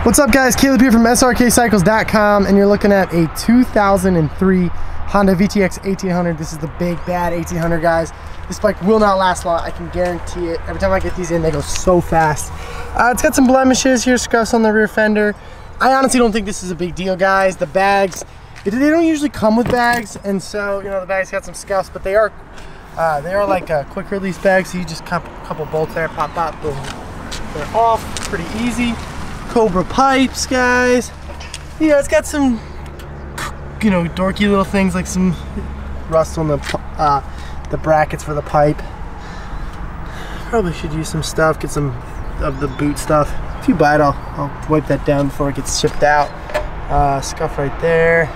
What's up guys, Caleb here from Srkcycles.com, and you're looking at a 2003 Honda VTX 1800. This is the big bad 1800 guys. This bike will not last long, I can guarantee it. Every time I get these in, they go so fast. It's got some blemishes here, scuffs on the rear fender. I honestly don't think this is a big deal guys. The bags, they don't usually come with bags, and so you know the bags got some scuffs, but they are like a quick release bags, so you just couple bolts there, pop, boom. They're off pretty easy. Cobra pipes, guys. You know, it's got some, you know, dorky little things like some rust on the brackets for the pipe. Probably should use some stuff, get some of the boot stuff. If you buy it, I'll wipe that down before it gets shipped out. Scuff right there.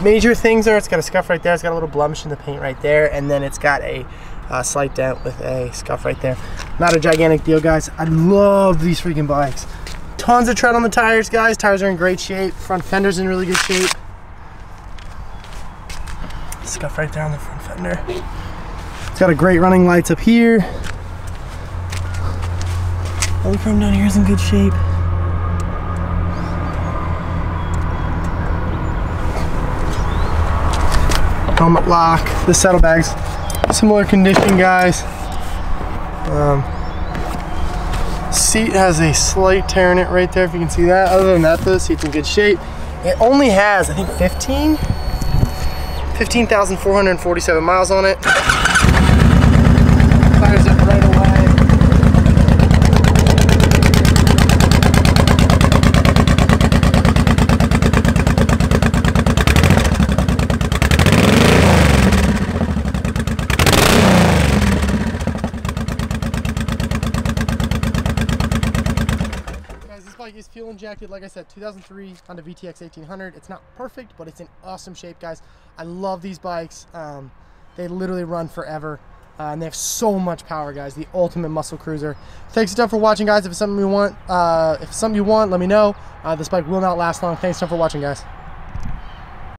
Major things are, it's got a scuff right there, it's got a little blemish in the paint right there, and then it's got a slight dent with a scuff right there. Not a gigantic deal guys. I love these freaking bikes. Tons of tread on the tires guys. Tires are in great shape. Front fender's in really good shape. Scuff right there on the front fender. It's got a great running lights up here. All the chrome down here is in good shape. Helmet lock. The saddlebags, similar condition guys. Seat has a slight tear in it right there if you can see that. Other than that though, the seat's in good shape. It only has, I think 15,447 miles on it. Fires up right away. This bike is fuel injected, like I said, 2003 Honda VTX 1800. It's not perfect, but it's in awesome shape, guys. I love these bikes. They literally run forever, and they have so much power, guys. The ultimate muscle cruiser. Thanks a ton for watching, guys. If it's something you want, let me know. This bike will not last long. Thanks a ton for watching, guys.